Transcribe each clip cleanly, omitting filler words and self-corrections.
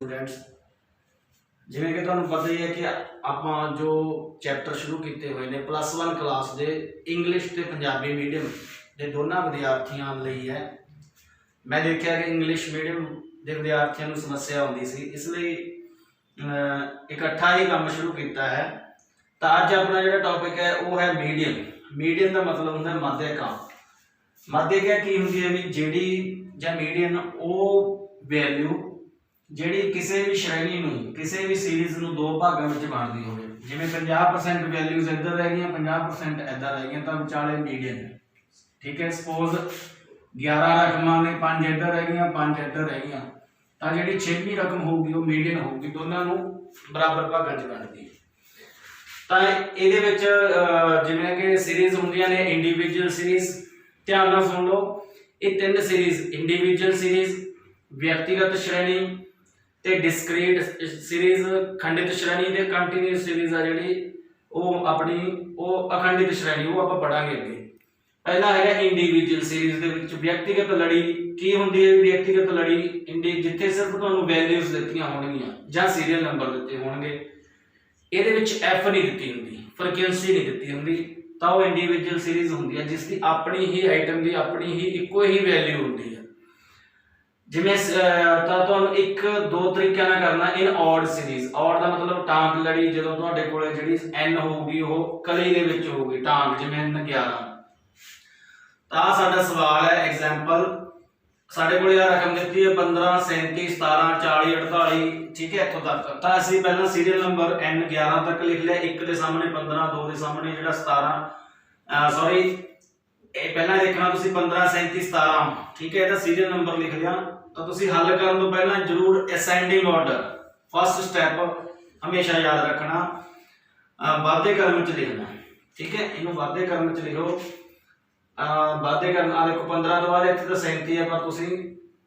Students जिवें कि तुहानूं पता ही है कि आपां जो चैप्टर शुरू किए हुए ने +1 क्लास के इंग्लिश ते पंजाबी मीडियम के दोनों विद्यार्थियों लई है। मैं देखा कि इंग्लिश मीडियम के विद्यार्थियों को समस्या आती सी, इसलिए इकट्ठा ही काम शुरू किया है। तो अज अपना जो टॉपिक है वो है मीडियम। मीडियम का मतलब होंगे मध्यका। मध्यका की होंगी है भी जी या मीडियम वो वैल्यू जी किसी भी श्रेणी किसी भी सीरीज में दो भागों में बनती हो, जिमें 50% वैल्यूज इधर रह गई, 50% इधर रह गई, तो विचाले मीडियम है। ठीक है, सपोज 11 रकमां ने 5 इधर रह गई, 5 इधर रह गई, तो जी 6वीं रकम होगी वो मीडियम होगी, दोनों बराबर भागों में बनती है। तो ये जिमें कि सीरीज होंगे ने इंडिविजुअल सीरीज, ध्यान नाल सुन लो, ये 3 सीरीज इंडिविजुअल सीरीज, व्यक्तिगत श्रेणी ते डिस्क्रीट सीरीज, खंडित श्रेणी ते कंटीन्यूअस सीरीज आ जी वो अपनी वो अखंडित श्रेणी वो आप पढ़ांगे अगे। पहला है इंडिविजुअल सीरीज दे विच व्यक्तिगत लड़ी की होंदी है। व्यक्तिगत लड़ी जिथे सिर्फ तुहानूं वैल्यूज दित्तियां होणगीਆਂ जां सीरीयल नंबर दित्ते होणगे, इहदे विच एफ नहीं दित्ती हुंदी, फ्रीक्वेंसी नहीं दित्ती हुंदी, तां वो इंडिविजुअल सीरीज हुंदी है जिसकी अपनी ही आइटम की अपनी ही इक्को ही वैल्यू होंदी है। जिमें एक दो तरीके ना करना इन ऑड सीरीज। ऑड का मतलब टांग लड़ी जो तुहाडे कोले जिहड़ी एन होगी वो कली दे विच होगी, टांग जिमें 11। तो साडा सवाल है एग्जाम्पल, साडे कोले रकम दी है 15 37 17 40 48, ठीक है, इत्थों तक। तो असीं पहला सीरीयल नंबर n 11 तक लिख लिया, 1 के सामने 15, 2 के सामने जिहड़ा 17 सॉरी पहला देखना तुसीं 15 37 17, ठीक है, इहदा सीरीयल नंबर लिख लिया। तो तुसी हल करने तो पहला जरूर असेंडिंग ऑर्डर फर्स्ट स्टैप हमेशा याद रखना, वाधे क्रम च लिखना, ठीक है, इनू वाधे क्रम च लिखो। वाधे क्रम आ देखो 15 तो बाद इत्थे तो 37 है, पर तुसी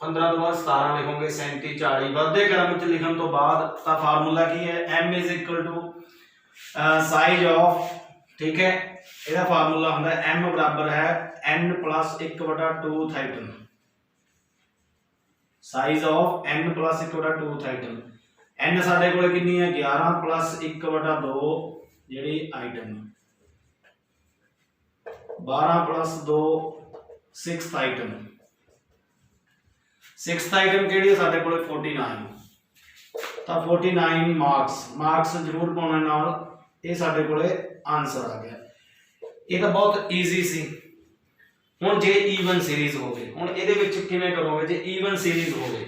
15 तो बाद 17 लिखोगे, 37 40 वाधे क्रम च लिखण तो बाद ता फार्मूला की है m = साइज ऑफ, ठीक है, इसका फार्मूला होंदा m बराबर है n + 1/2 थाइटन। साइज ऑफ n + 1/2 थाइटन। n साडे कोले कितनी है 11 + 1/2 जिहड़ी item, 12 + 2 6th item. 6th item किहड़ी है साडे कोले 49। तो 49 मार्क्स जरूर पाउणे नाल ये साडे कोले आंसर आ गया। ये तो बहुत ईजी सी। हुण जे ईवन सीरीज होवे, हुण इहदे विच किवें करोगे जे ईवन सीरीज होवे।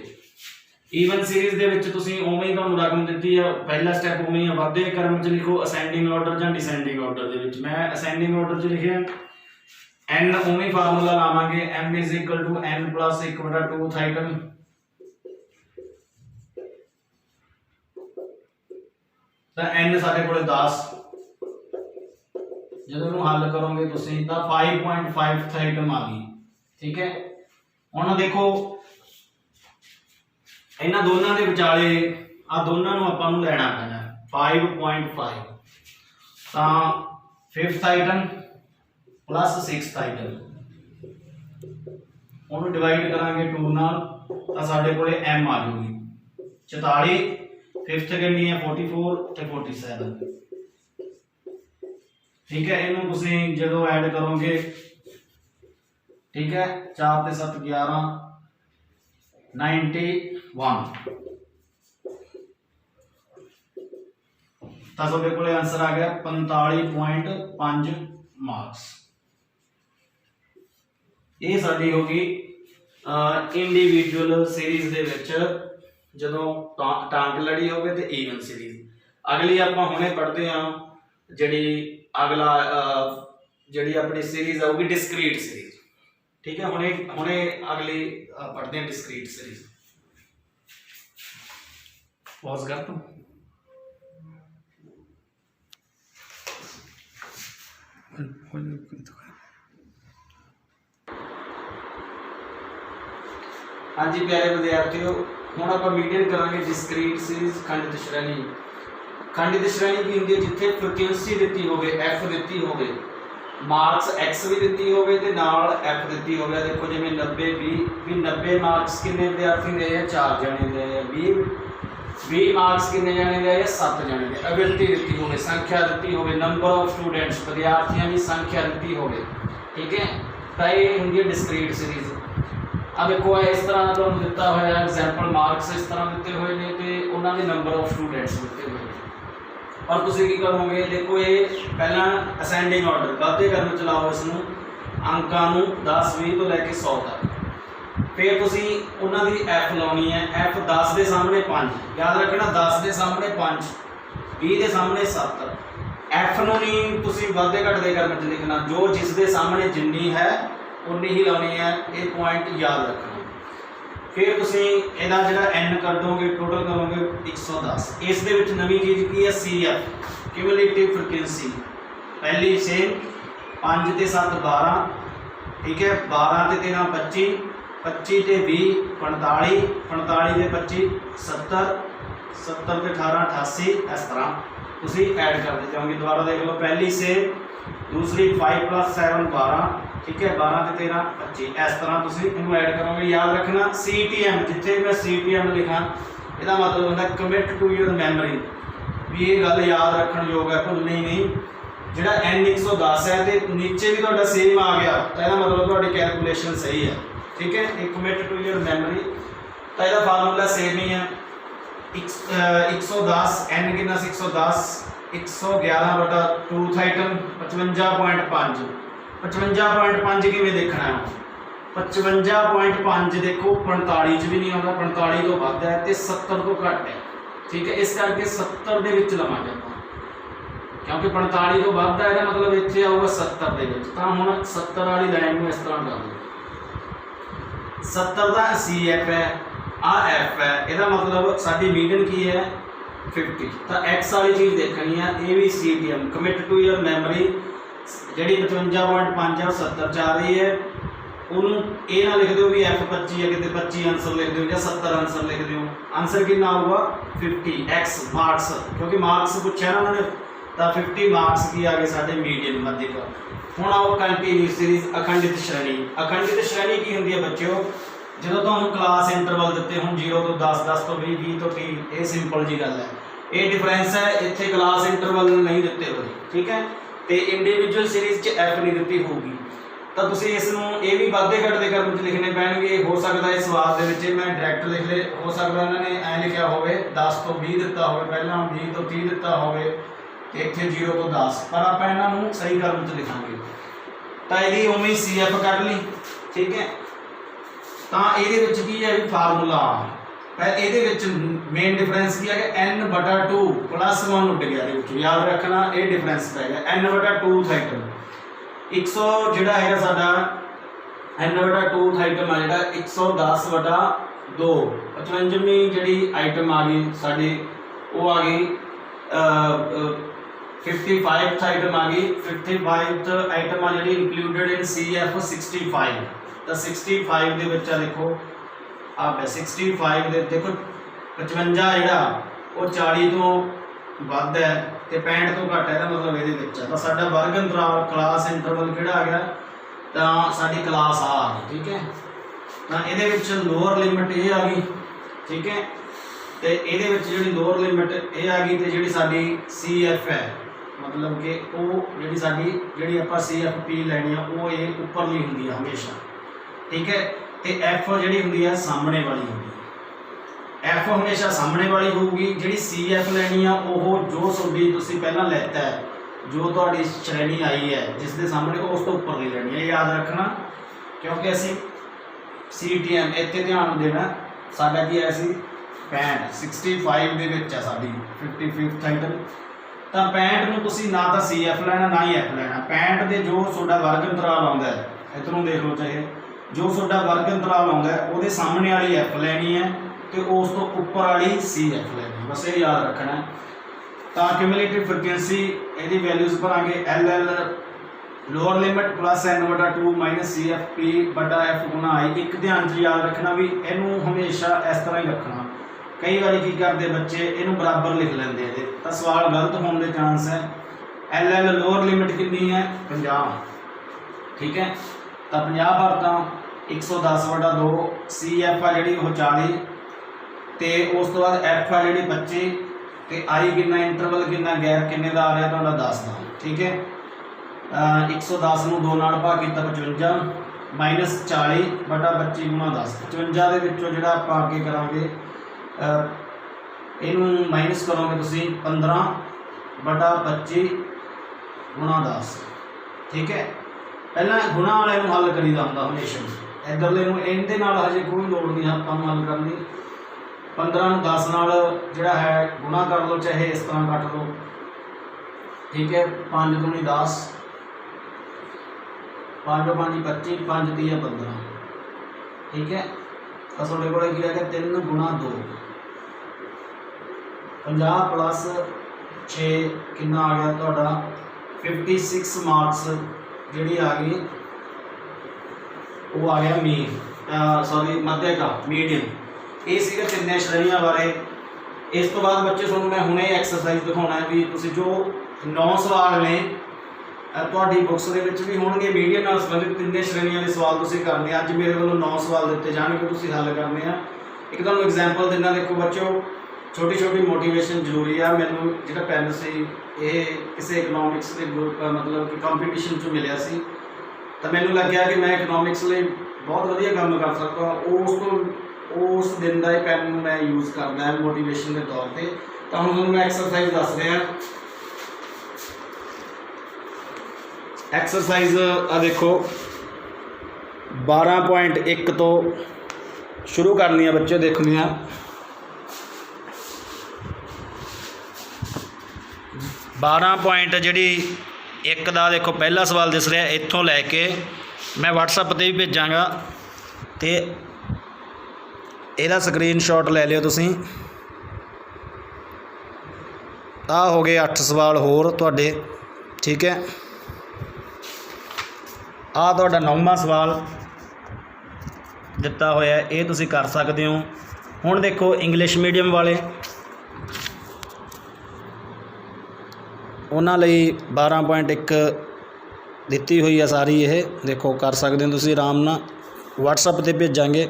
ईवन सीरीज दे विच तुसीं उवें ही तुहानूं रकम दित्ती है, पहला स्टैप उवें ही है, वाधे क्रम च लिखो असेंडिंग ऑर्डर जां डिसेंडिंग ऑर्डर दे विच। मैं असेंडिंग ऑर्डर च लिखिआ n उवें ही फार्मूला लावांगे m = n + 1/2 थाइटन। तो n साडे कोले 10, जब हल करोगे तुसीं तो 5.5 थाइटम आ गई, ठीक है। हुण देखो इन्हां दोनों के विचाले आ दोनों नूं आपां नूं लैणा पैना 5.5, तो 5th आइटम + 6th आइटम, उन्होंने डिवाइड करांगे 2 नाल, तो साडे कोले m आ जाऊगी 44, 5th कितनी है 44 ते 47, ठीक है। इनू तुसीं जदों ऐड करोगे, ठीक है, 4 ते 7 11 91, तो तुहाडे कोले आंसर आ गया 45.5 मार्क्स। ये साडी होगी इंडिविजुअल सीरीज दे विच जदों टांग लड़ी होवे ते ईवन सीरीज। अगली आपां हुणे पढ़दे हां जिहड़ी अगला जिहड़ी अपनी सीरीज आऊगी डिस्क्रीट सीरीज, ठीक है। हुणे अगली पढ़ते हैं डिस्क्रीट सीरीज। पॉज कर तू। हाँ जी प्यारे विद्यार्थियों, हुण आपां मीडियम करांगे डिस्क्रीट सीरीज खंडित श्रेणी। खंडित श्रेणी की होंदी है जिथे फ्रीक्वेंसी दित्ती होवे, f दित्ती होवे, मार्क्स x भी दित्ती होवे ते नाल f दित्ती होवे। देखो जिवें 90 20 भी 90 मार्क्स किन्ने विद्यार्थी दे 4 जने दे 20 20 मार्क्स कितने जाने दे या 7 जाने दे। एबिलिटी दी होवे, संख्या दी होवे, नंबर ऑफ स्टूडेंट्स विद्यार्थियों की संख्या दी होवे, ठीक है। तो ये होंगी है डिस्क्रीट सीरीज। अब देखो इस तरह तो दिता हुआ एग्जाम्पल मार्क्स इस तरह दिते हुए ने तो उन्होंने नंबर ऑफ स्टूडेंट्स दिते हुए हैं। और तुम की करोगे, देखो ये पहला असेंडिंग ऑर्डर वाधे क्रम चलाओ इसनों अंकां नूं 10 20 तो लैके 100 तक। फिर तुसी उन्हां दी एफ लाउणी है, एफ 10 के सामने 5, याद रखना 10 के सामने 5, 20 के सामने 7। एफ नूं नहीं तुसी वाधे घटदे क्रम च लिखना, जो जिस दे सामने जिन्नी है उन्नी ही लाउणी है, ये पॉइंट याद रखना। फिर तुसी इहदा जिहड़ा एन कर दोगे टोटल करोगे 110। इस दे विच नवीं चीज़ की है सी एफ क्यूमुलेटिव फ्रीक्वेंसी, पहली सेम 5 ते 7 12, ठीक है, 12 ते 13 25, 25 ते 20 45, 45 ते 25 70, 70 ते 18 88। इस तरह तुसी ऐड करते जाओगे। दोबारा देख लो, पहली से दूसरी 5 + 7 12, ठीक है, 12 ते 13 25। इस तरह तुसी इनू ऐड करोगे। याद रखना CTM, जिथे मैं CTM लिखा इसका मतलब होता है कमिट टू योर मैमरी, भी ये गल याद रखने योग है, भुलनी नहीं। जिहड़ा N 110 है तो नीचे भी तुहाडा सेम आ गया तो इसका मतलब तुहाडी कैलकुलेशन सही है, ठीक है। एक कमिट टू योर मैमरी तो यह फार्मूला सेम ही है। 110 N कितना 110 111/2 आइटम 55.5। 55.5 किवें देखना है? 55.5 देखो 45 भी नहीं आता, 45 तो वध है तो 70 तो घट है, ठीक है। इस करके 70 के विच लवांगे क्योंकि 45 तो वध है, मतलब इत्थे आऊगा 70 के विच। तां हुण 70 वाली लाइन में इस तरह कर लो, 70 का CF है, आ F है, इसका मतलब साडी मीडियन की है 50। तो X वाली चीज़ देखनी है, ये भी CTM commit to your memory, जी 55.5 है 70 च आ रही है, उन्होंने ये ना लिख दो भी F 25 है, कि 25 आंसर लिख दो या 70 आंसर लिख दो। आंसर कितना होगा 50 X मार्क्स, क्योंकि मार्क्स पूछा ना उन्होंने, तो 50 मार्क्स की आ गए साढ़े मीडियन मध्य का। हुण आओ कंटीन्यूअस सीरीज अखंडित श्रेणी। अखंडित श्रेणी की होंगी है बच्चों, जो तुहानूं क्लास इंटरवल दिते होण 0 तो 10, 10 तो 20, 20 तो 30, ये सिंपल जी गल है। ये डिफरेंस है, इत्थे क्लास इंटरवल नहीं दिते हुए, ठीक है। तो इंडिविजुअल सीरीज च F नहीं दी होगी, तो तुसीं इसनूं ये भी वाधे घटदे क्रम च लिखने पैणगे। हो सकता है सवाल दे विच मैं डायरैक्ट लिख ले, हो सकता उन्होंने ऐ लिखा होवे 10 तो 20 दिता होवे, पहला 20 तो 30 दिता होवे, तो इत्थे 0 तो 10, पर आपां इन्हां नूं सही क्रम च लिखांगे। तो यदि उम्मीद CF कर ली, ठीक है। तो ये की है भी फार्मूला ये मेन डिफरेंस की है N/2 + 1 उठ गया, याद रखना ये डिफरेंस पै गया N/2 आइटम 100 जोड़ा है साडा N/2 आइटम आ जोड़ा 110/2 55वीं जी आइटम आ गई साडी, वो आ गई 55th आइटम आ गई। 55th आइटम आ जी इंक्लूडेड इन CF 65। तो 65 दे विच देखो आप 65 दे देखो 55 जिहड़ा वो 40 तो वध है तो 65 तो घट है, मतलब ये तो साडा वर्ग अंतराल क्लास इंटरवल किहड़ा आ गया, तो साडी क्लास आ गई, ठीक है। तो ये लोअर लिमिट ये आ गई, ठीक है। तो ये जी लोअर लिमिट ये आ गई, तो जी साडी CF है, मतलब कि वो जी साडी जी आप CFP लैनी है वो ये उपरली होंगी है हमेशा, ठीक है। तो F जी होंगी है सामने वाली होगी, F हमेशा सामने वाली होगी। जी CF लैनी है वो जो सोडी तुसीं पहला लैता है, जो तुहाडी श्रेणी आई है जिस दे सामने उस तो उपर नहीं लैनी है, याद रखना। क्योंकि असीं CTM इत्थे ध्यान देना, साडा की है असीं 65 दे विच है साडी 55th आइटम। तो 65 नूं तुसीं ना तो CF लैना ना ही F लैना। 65 दे जो तुहाडा वर्ग अंतराल आउंदा है, इधरों देख लो चाहे जो तुहाडा वर्ग अंतराल आउंदा है वो सामने वाली F लैनी है, तो उस तो उपर वाली CF लैनी, बस ये याद रखना है। तो क्यूमुलेटिव फ्रीक्वेंसी यदि वैल्यूज भरांगे LL lower limit plus N/2 minus CFP/F गुना I। एक ध्यान च याद रखना भी इनू हमेशा इस तरह ही रखना। कई बार की करते बच्चे इनू बराबर लिख लेंगे, तो सवाल गलत होने के चांस है। LL लोअर लिमिट कितनी है 50, ठीक है। तो 50 भरता 110/2 CF आ जी 40, ਤੇ ਉਸ ਤੋਂ ਬਾਅਦ ਐਫ ਆ ਜਿਹੜੀ 25 ਤੇ ਆਈ ਕਿੰਨਾ, ਇੰਟਰਵਲ ਕਿੰਨਾ, ਗੈਪ ਕਿੰਨੇ ਦਾ ਆ ਰਿਹਾ ਤੁਹਾਡਾ 10 ਦਾ। ਠੀਕ ਹੈ, 110 ਨੂੰ 2 ਨਾਲ ਭਾਗ ਕੀਤਾ 55 ਮਾਈਨਸ 40 ਬਟਾ 25 ਗੁਣਾ 10। 55 ਦੇ ਵਿੱਚੋਂ ਜਿਹੜਾ ਆਪਾਂ ਅੱਗੇ ਕਰਾਂਗੇ ਇਹਨੂੰ ਮਾਈਨਸ ਕਰੋਗੇ ਤੁਸੀਂ 15 ਬਟਾ 25 ਗੁਣਾ 10। ਠੀਕ ਹੈ, ਪਹਿਲਾਂ ਗੁਣਾ ਵਾਲੇ ਨੂੰ ਹੱਲ ਕਰੀਦਾ ਹੁੰਦਾ ਹਮੇਸ਼ਾ, ਇੱਧਰਲੇ ਨੂੰ ਇਹਦੇ ਨਾਲ ਹਜੇ ਕੋਈ ਲੋੜ ਨਹੀਂ ਆਪਾਂ ਨੂੰ ਹੱਲ ਕਰਨ ਦੀ। 15 ਨੂੰ 10 ਨਾਲ ਜਿਹੜਾ ਹੈ ਗੁਣਾ ਕਰ ਲਓ, ਚਾਹੇ ਇਸ ਤਰ੍ਹਾਂ ਕੱਟ ਲਓ। ਠੀਕ ਹੈ, 5 ਦੂਣੀ 10, 5 5 25, 5 3 15। ਠੀਕ ਹੈ, ਤਾਂ ਤੁਹਾਡੇ ਕੋਲ ਕੀ ਰਹਿ ਗਿਆ 3 ਗੁਣਾ 2, 50 ਪਲੱਸ 6 ਕਿੰਨਾ ਆ ਗਿਆ ਤੁਹਾਡਾ 56 ਮਾਰਕਸ ਜਿਹੜੀ ਆ ਗਈ ਉਹ ਆ ਗਿਆ ਮੀਨ, ਸੌਰੀ ਮੱਧਿਅਕਾ ਮੀਡੀਅਮ। ਇਹ ਸੀਗਾ ਤਿੰਨੇ ਸ਼੍ਰੇਣੀਆਂ ਬਾਰੇ। ਇਸ ਤੋਂ ਬਾਅਦ ਬੱਚੇ ਤੁਹਾਨੂੰ ਮੈਂ ਹੁਣੇ ਐਕਸਰਸਾਈਜ਼ ਦਿਖਾਉਣਾ ਹੈ ਵੀ ਤੁਸੀਂ ਜੋ 9 ਸਵਾਲ ਨੇ ਤੁਹਾਡੀ ਬੁੱਕਸ ਦੇ ਵਿੱਚ ਵੀ ਹੋਣਗੇ ਮੀਡੀਅਮ ਨਾਲ ਸੰਬੰਧਿਤ ਤਿੰਨੇ ਸ਼੍ਰੇਣੀਆਂ ਦੇ ਸਵਾਲ ਤੁਸੀਂ ਕਰਨੇ। ਅੱਜ ਮੇਰੇ ਵੱਲੋਂ 9 ਸਵਾਲ ਦਿੱਤੇ ਜਾਣਗੇ, ਤੁਸੀਂ ਹੱਲ ਕਰਨੇ ਆ। ਇੱਕ ਤੁਹਾਨੂੰ ਐਗਜ਼ਾਮਪਲ ਦਿੰਦਾ, ਦੇਖੋ ਬੱਚਿਓ, ਛੋਟੀ ਛੋਟੀ ਮੋਟੀਵੇਸ਼ਨ ਜ਼ਰੂਰੀ ਆ। ਮੈਨੂੰ ਜਿਹੜਾ ਪੈਨ ਸੀ ਇਹ ਕਿਸੇ ਇਕਨੋਮਿਕਸ ਦੇ ਮਤਲਬ ਕਿ ਕੰਪੀਟੀਸ਼ਨ 'ਚ ਮਿਲਿਆ ਸੀ, ਤਾਂ ਮੈਨੂੰ ਲੱਗਿਆ ਕਿ ਮੈਂ ਇਕਨੋਮਿਕਸ ਲਈ ਬਹੁਤ ਵਧੀਆ ਕੰਮ ਕਰ ਸਕਦਾ। ਉਸ ਦਿਨ ਦਾ ਇਹ ਪੈਨ ਮੈਂ ਯੂਜ਼ ਕਰਦਾ ਹੈ ਮੋਟੀਵੇਸ਼ਨ ਦੇ ਤੌਰ 'ਤੇ। ਤਾਂ ਹੁਣ ਤੁਹਾਨੂੰ ਮੈਂ ਐਕਸਰਸਾਈਜ਼ ਦੱਸ ਰਿਹਾ। ਐਕਸਰਸਾਈਜ਼ ਆ ਦੇਖੋ 12.1 ਤੋਂ ਸ਼ੁਰੂ ਕਰਨੀ ਆ ਬੱਚੇ, ਦੇਖਣੀ ਆ। 12 ਜਿਹੜੀ 1 ਦਾ ਦੇਖੋ ਪਹਿਲਾ ਸਵਾਲ ਦਿਸ ਰਿਹਾ, ਇੱਥੋਂ ਲੈ ਕੇ ਮੈਂ WhatsApp 'ਤੇ ਵੀ ਭੇਜਾਂਗਾ ਤੇ ਇਹਦਾ ਸਕਰੀਨਸ਼ਾਟ ਲੈ ਲਿਓ ਤੁਸੀਂ। ਆਹ ਹੋ ਗਏ 8 ਸਵਾਲ ਹੋਰ ਤੁਹਾਡੇ। ਠੀਕ ਹੈ, ਆਹ ਤੁਹਾਡਾ 9ਵਾਂ ਸਵਾਲ ਦਿੱਤਾ ਹੋਇਆ, ਇਹ ਤੁਸੀਂ ਕਰ ਸਕਦੇ ਹੋ। ਹੁਣ ਦੇਖੋ ਇੰਗਲਿਸ਼ ਮੀਡੀਅਮ ਵਾਲੇ, ਉਹਨਾਂ ਲਈ 12.1 ਦਿੱਤੀ ਹੋਈ ਆ ਸਾਰੀ। ਇਹ ਦੇਖੋ ਕਰ ਸਕਦੇ ਹੋ ਤੁਸੀਂ ਆਰਾਮ ਨਾਲ, WhatsApp 'ਤੇ ਭੇਜਾਂਗੇ।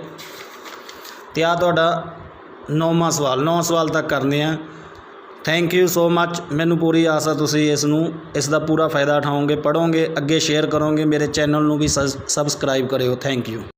ਅਤੇ ਆਹ ਤੁਹਾਡਾ 9ਵਾਂ ਸਵਾਲ, 9 ਸਵਾਲ ਤੱਕ ਕਰਨੇ ਆ। ਥੈਂਕ ਯੂ ਸੋ ਮੱਚ। ਮੈਨੂੰ ਪੂਰੀ ਆਸ ਆ ਤੁਸੀਂ ਇਸ ਦਾ ਪੂਰਾ ਫਾਇਦਾ ਉਠਾਓਗੇ, ਪੜ੍ਹੋਗੇ, ਅੱਗੇ ਸ਼ੇਅਰ ਕਰੋਗੇ। ਮੇਰੇ ਚੈਨਲ ਨੂੰ ਵੀ ਸਬਸਕ੍ਰਾਈਬ ਕਰਿਓ। Thank you.